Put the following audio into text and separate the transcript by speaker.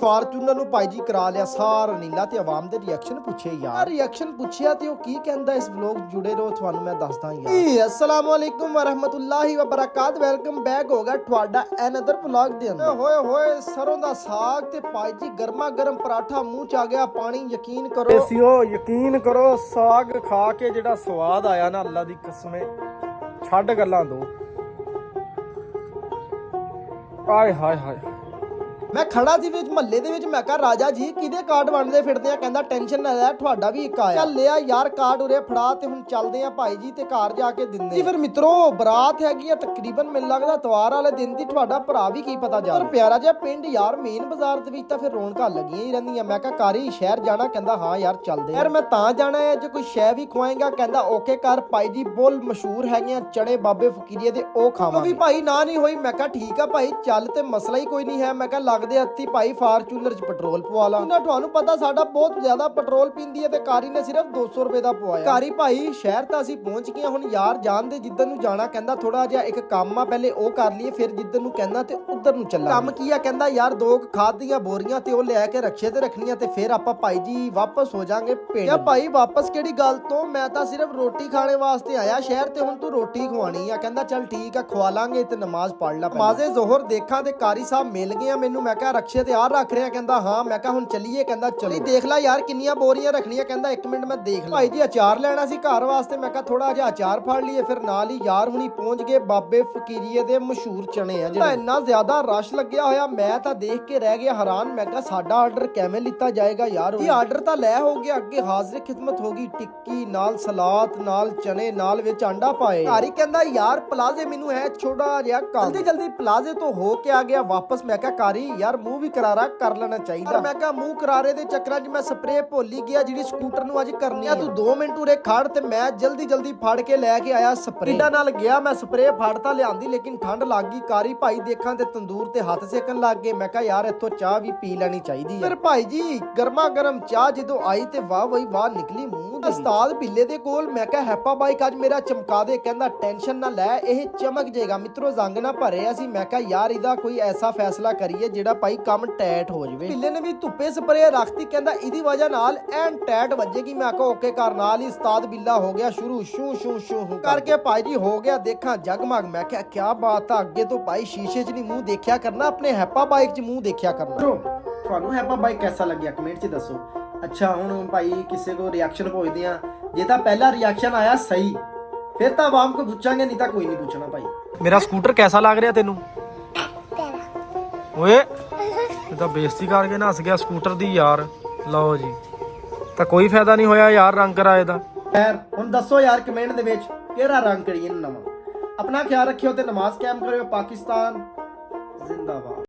Speaker 1: Fortuner ਨੂੰ ਭਾਈ ਜੀ ਕਰਾ ਲਿਆ ਸਾਰਾ ਨੀਲਾ ਤੇ ਆਵਾਮ ਦੇ ਰਿਐਕਸ਼ਨ ਪੁੱਛੇ ਯਾਰ। ਰਿਐਕਸ਼ਨ ਪੁੱਛਿਆ ਤੇ ਉਹ ਕੀ ਕਹਿੰਦਾ ਇਸ ਵਲੌਗ ਜੁੜੇ ਰਹੋ ਤੁਹਾਨੂੰ ਮੈਂ ਦੱਸਦਾ ਯਾਰ। अस्सलाम वालेकुम वरहमतुल्लाहि वबरकात। ਵੈਲਕਮ ਬੈਕ ਹੋ ਗਿਆ ਤੁਹਾਡਾ ਐਨਦਰ ਵਲੌਗ ਦੇ ਅੰਦਰ। ਹੋਏ ਹੋਏ ਸਰੋਂ ਦਾ ਸਾਗ ਤੇ ਭਾਈ ਜੀ ਗਰਮਾ ਗਰਮ ਪਰਾਠਾ ਮੂੰਹ ਚ ਆ ਗਿਆ ਪਾਣੀ। ਯਕੀਨ ਕਰੋ
Speaker 2: ਇਸਿਓ ਯਕੀਨ ਕਰੋ ਸਾਗ ਖਾ ਕੇ ਜਿਹੜਾ ਸਵਾਦ ਆਇਆ ਨਾ ਅੱਲਾ ਦੀ ਕਸਮੇ ਛੱਡ ਗੱਲਾਂ ਦੋ। ਆਏ ਹਾਏ ਹਾਏ
Speaker 1: ਮੈਂ ਖੜਾ ਸੀ ਵਿੱਚ ਮਹੱਲੇ ਦੇ ਵਿੱਚ। ਮੈਂ ਕਿਹਾ ਰਾਜਾ ਜੀ ਕਿਹਦੇ ਕਾਰਡ ਵੰਡਦੇ ਫਿਰਦੇ ਆ? ਕਹਿੰਦਾ ਟੈਨਸ਼ਨ ਨਾ ਲੈ ਤੁਹਾਡਾ ਵੀ ਇੱਕ ਆਇਆ। ਚੱਲ ਲਿਆ ਯਾਰ ਕਾਰਡ ਉਰੇ ਫੜਾ ਤੇ ਹੁਣ ਚੱਲਦੇ ਆ ਭਾਈ ਜੀ ਤੇ ਘਰ ਜਾ ਕੇ ਦਿੰਦੇ ਜੀ। ਫਿਰ ਮਿੱਤਰੋ ਬਰਾਤ ਹੈਗੀ ਆ ਤਕਰੀਬਨ ਮੈਨੂੰ ਲੱਗਦਾ ਤਵਾਰ ਵਾਲੇ ਦਿਨ ਦੀ। ਤੁਹਾਡਾ ਭਰਾ ਵੀ ਕੀ ਪਤਾ ਜਾ ਪਰ ਪਿਆਰਾ ਜਿਹਾ ਪਿੰਡ ਯਾਰ ਮੇਨ ਬਾਜ਼ਾਰ ਦੇ ਵਿੱਚ ਤਾਂ ਫਿਰ ਰੌਣਕਾਂ ਲੱਗੀਆਂ ਹੀ ਰਹਿੰਦੀਆਂ। ਮੈਂ ਕਿਹਾ ਕਾਰੀ ਸ਼ਹਿਰ ਜਾਣਾ? ਕਹਿੰਦਾ ਹਾਂ ਯਾਰ ਚੱਲਦੇ ਯਾਰ ਮੈਂ ਤਾਂ ਜਾਣਾ ਹੈ ਜੇ ਕੋਈ ਸ਼ੈ ਵੀ ਖਵਾਏਗਾ। ਕਹਿੰਦਾ ਓਕੇ ਕਰ ਭਾਈ ਜੀ ਬੋਲ ਮਸ਼ਹੂਰ ਹੈਗੇ ਆ ਚਣੇ ਬਾਬੇ ਫਕੀਰੀਏ ਦੇ ਉਹ ਖਾਵਾਂ ਵੀ ਭਾਈ ਨਾ ਨਹੀਂ ਹੋਈ। ਮੈਂ ਕਿਹਾ ਠੀਕ ਆ ਭਾਈ ਚੱਲ ਤੇ ਮਸਲਾ ਹੀ ਕੋਈ ਨਹੀਂ ਹੈ। ਮੈਂ ਕਿਹਾ ਲੱਗਦੇ ਹੱਥੀ ਭਾਈ ਫਾਰਚੂਨਰ ਚ ਪੈਟਰੋਲ ਪਵਾ ਲਾ। ਤੁਹਾਨੂੰ ਪਤਾ ਸਾਡਾ ਬਹੁਤ ਜ਼ਿਆਦਾ ਪੈਟਰੋਲ ਪੀਂਦੀ ਹੈ ਤੇ ਕਾਰੀ ਨੇ ਸਿਰਫ 200 ਰੁਪਏ ਦਾ ਪਵਾਇਆ। ਕਾਰੀ ਭਾਈ ਸ਼ਹਿਰ ਤਾਂ ਅਸੀਂ ਪਹੁੰਚ ਗਏ ਹੁਣ ਯਾਰ ਜਾਣ ਦੇ ਜਿੱਦਨ ਨੂੰ ਜਾਣਾ। ਕਹਿੰਦਾ ਥੋੜਾ ਜਿਹਾ ਇੱਕ ਕੰਮ ਆ ਪਹਿਲੇ ਉਹ ਕਰ ਲਈਏ ਫਿਰ ਜਿੱਦਨ ਨੂੰ ਕਹਿੰਦਾ ਤੇ ਉਧਰ ਨੂੰ ਚੱਲਾਂਗੇ। ਕੰਮ ਕੀ ਆ? ਕਹਿੰਦਾ ਯਾਰ 2 ਖਾਦ ਦੀਆਂ ਬੋਰੀਆਂ ਤੇ ਉਹ ਲੈ ਕੇ ਰਕਸ਼ੇ ਤੇ ਰੱਖਣੀਆਂ ਤੇ ਫਿਰ ਆਪਾਂ ਭਾਈ ਜੀ ਵਾਪਸ ਹੋ ਜਾਾਂਗੇ ਪਿੰਡ। ਭਾਈ ਵਾਪਸ ਕਿਹੜੀ ਗੱਲ ਤੋਂ? ਮੈਂ ਤਾਂ ਸਿਰਫ ਰੋਟੀ ਖਾਣੇ ਵਾਸਤੇ ਆਇਆ ਸ਼ਹਿਰ ਤੇ ਹੁਣ ਤੂੰ ਰੋਟੀ ਖਵਾਣੀ ਆ। ਕਹਿੰਦਾ ਚੱਲ ਠੀਕ ਆ ਖਵਾ ਲਾਂਗੇ ਤੇ ਨਮਾਜ਼ ਪੜ ਲਾ। ਨਮਾਜ਼ੇ ਜ਼ੋਹਰ ਦੇਖਾਂ ਤੇ ਕਾਰੀ ਸਾਹਿਬ ਮਿਲ ਗਏ ਮੈਨੂੰ। ਮੈਂ ਕਿਹਾ ਰਕਸ਼ੇ ਤੇ ਆ ਰੱਖ ਰਿਹਾ? ਕਹਿੰਦਾ ਹਾਂ। ਮੈਂ ਕਿਹਾ ਹੁਣ ਚੱਲੀਏ? ਕਹਿੰਦਾ ਚਲੋ। ਦੇਖ ਲੈ ਯਾਰ ਕਿੰਨੀਆਂ ਬੋਰੀਆਂ ਰੱਖਣੀਆਂ? ਕਹਿੰਦਾ 1 ਮਿੰਟ ਮੈਂ ਦੇਖ ਲਾਂ। ਭਾਈ ਜੀ ਅਚਾਰ ਲੈਣਾ ਸੀ ਘਰ ਵਾਸਤੇ। ਮੈਂ ਕਿਹਾ ਥੋੜਾ ਜਿਹਾ ਅਚਾਰ ਫੜ ਲਈਏ। ਫਿਰ ਨਾਲ ਹੀ ਯਾਰ ਹੁਣੀ ਪਹੁੰਚ ਗਏ ਬਾਬੇ ਫਕੀਰੀਏ ਦੇ ਮਸ਼ਹੂਰ ਚਣੇ ਆ ਜਿਹੜਾ ਇੰਨਾ ਜ਼ਿਆਦਾ ਰਸ਼ ਲੱਗਿਆ ਹੋਇਆ। ਮੈਂ ਤਾਂ ਦੇਖ ਕੇ ਰਹਿ ਗਿਆ ਹੈਰਾਨ। ਮੈਂ ਕਿਹਾ ਸਾਡਾ ਆਰਡਰ ਕਿਵੇਂ ਲਿੱਤਾ ਜਾਏਗਾ ਯਾਰ? ਇਹ ਆਰਡਰ ਤਾਂ ਲੈ ਹੋ ਗਿਆ ਅੱਗੇ ਹਾਜ਼ਰ ਖਿਦਮਤ ਹੋ ਗਈ। ਟਿੱਕੀ ਨਾਲ ਸਲਾਦ ਨਾਲ ਚਨੇ ਨਾਲ ਵਿੱਚ ਆਂਡਾ ਪਾਏ। ਕਾਰੀ ਕਹਿੰਦਾ ਯਾਰ ਪਲਾਜ਼ੇ ਮੈਨੂੰ ਹੈ ਛੋਟਾ ਜਿਹਾ ਕੰਮ ਜਲਦੀ ਪਲਾਜ਼ੇ ਤੋਂ ਹੋ ਕੇ ਆ ਗਿਆ ਵਾਪਸ। ਮੈਂ ਕਿਹਾ ਕਾਰੀ ਯਾਰ ਮੂੰਹ ਵੀ ਕਰਾਰਾ ਕਰ ਲੈਣਾ ਚਾਹੀਦਾ। ਮੈਂ ਕਿਹਾ ਮੂੰਹ ਕਰਾਰੇ ਦੇ ਚੱਕਰਾਂ 'ਚ ਮੈਂ ਸਪਰੇਅ ਭੁੱਲ ਹੀ ਗਿਆ ਜਿਹੜੀ ਸਕੂਟਰ ਨੂੰ ਅੱਜ ਕਰਨੀ ਆ। ਤੂੰ 2 ਮਿੰਟ ਉਰੇ ਖੜ ਤੇ ਮੈਂ ਜਲਦੀ ਫੜ ਕੇ ਲੈ ਕੇ ਆਇਆ ਸਪਰੇਅ। ਕਿੱਡਾ ਨਾਲ ਗਿਆ ਮੈਂ ਸਪਰੇਅ ਫੜਤਾ ਲਿਆਂਦੀ ਲੇਕਿਨ ਠੰਡ ਲੱਗ ਗਈ। ਕਾਰੀ ਭਾਈ ਦੇਖਾਂ ਤੇ ਤੰਦੂਰ ਤੇ ਹੱਥ ਸੇਕਣ ਲੱਗ ਗਏ। ਮੈਂ ਕਿਹਾ ਯਾਰ ਇੱਥੋਂ ਚਾਹ ਵੀ ਪੀ ਲੈਣੀ ਚਾਹੀਦੀ ਹੈ। ਫਿਰ ਭਾਈ ਜੀ ਗਰਮਾ ਗਰਮ ਚਾਹ ਜਦੋਂ ਆਈ ਤੇ ਵਾਹ ਵਈ ਵਾਹ ਨਿਕਲੀ ਮੂੰਹ ਦੀ। ਉਸਤਾਦ ਬਿੱਲੇ ਦੇ ਕੋਲ ਮੈਂ ਕਿਹਾ ਹੈਪਾ ਬਾਈਕ ਅੱਜ ਮੇਰਾ ਚਮਕਾ ਦੇ। ਕਹਿੰਦਾ ਟੈਨਸ਼ਨ ਨਾ ਲੈ ਇਹ ਚਮਕ ਜਾਏਗਾ। ਮਿੱਤਰੋ ਜ਼ੰਗ ਨਾ ਭਰੇ ਅਸੀਂ। ਮੈਂ ਕਿਹਾ ਯਾਰ ਇਹਦਾ ਕੋਈ ਐਸਾ ਫੈਸਲਾ ਕਰੀਏ ਜਿਹੜਾ ਭਾਈ ਕੰਮ ਟੈਟ ਹੋ ਜਾਵੇ। ਬਿੱਲੇ ਨੇ ਵੀ ਧੁੱਪੇ ਸਪਰੇਅ ਰੱਖਤੀ। ਕਹਿੰਦਾ ਇਹਦੀ ਵਜ੍ਹਾ ਨਾਲ ਐਨ ਟੈਟ ਵੱਜੇਗੀ। ਮੈਂ ਕਿਹਾ ਓਕੇ ਕਰ। ਨਾਲ ਹੀ ਉਸਤਾਦ ਬਿੱਲਾ ਹੋ ਗਿਆ ਸ਼ੁਰੂ ਸ਼ੂ ਸ਼ੂ ਸ਼ੂ ਕਰਕੇ ਭਾਈ ਜੀ ਹੋ ਗਿਆ ਦੇਖਾਂ ਜਗਮਗ। ਮੈਂ ਕਿਹਾ ਕਿਆ ਬਾਤ ਆ ਅੱਗੇ ਤੋਂ ਭਾਈ ਸ਼ੀਸ਼ੇ 'ਚ ਨਹੀਂ ਮੂੰਹ ਦੇਖਿਆ ਕਰਨਾ ਆਪਣੇ ਹੈਪਾ ਬਾਈਕ 'ਚ ਮੂੰਹ ਦੇਖਿਆ ਕਰਨਾ। ਤੁਹਾਨੂੰ ਹੈਪਾ ਬਾਈਕ ਕਿਹਦਾ ਲੱਗਿਆ ਕਮੈਂਟ 'ਚ ਦੱਸੋ। ਅੱਛਾ ਹੁਣ ਭਾਈ ਕਿਸੇ ਕੋ ਰਿਐਕਸ਼ਨ ਪੁੱਛਦੇ ਆ। ਜੇ ਤਾਂ ਪਹਿਲਾ ਰਿਐਕਸ਼ਨ ਆਇਆ ਸਹੀ ਫਿਰ ਤਾਂ ਆਵਾਮ ਕੋ ਪੁੱਛਾਂਗੇ ਨਹੀਂ ਤਾਂ ਕੋਈ ਨਹੀਂ ਪੁੱਛਣਾ ਭਾਈ।
Speaker 2: ਮੇਰਾ ਸਕੂਟਰ ਕੈਸਾ ਲੱਗ ਰਿਹਾ ਤੈਨੂੰ? ਓਏ ਇਹ ਤਾਂ ਬੇਇੱਜ਼ਤੀ ਕਰਕੇ ਨੱਸ ਗਿਆ ਸਕੂਟਰ ਦੀ ਯਾਰ। ਲਓ ਜੀ ਤਾਂ ਕੋਈ ਫਾਇਦਾ ਨਹੀਂ ਹੋਇਆ ਯਾਰ ਰੰਗ ਕਰਾਏ ਦਾ।
Speaker 1: ਖੈਰ ਹੁਣ ਦੱਸੋ ਯਾਰ ਕਮੈਂਟ ਦੇ ਵਿੱਚ ਕਿਹੜਾ ਰੰਗ ਕਰੀਏ ਨਵਾਂ। ਆਪਣਾ ਖਿਆਲ ਰੱਖਿਓ ਤੇ ਨਮਾਜ਼ ਕਾਇਮ ਕਰਿਓ। ਪਾਕਿਸਤਾਨ ਜ਼ਿੰਦਾਬਾਦ।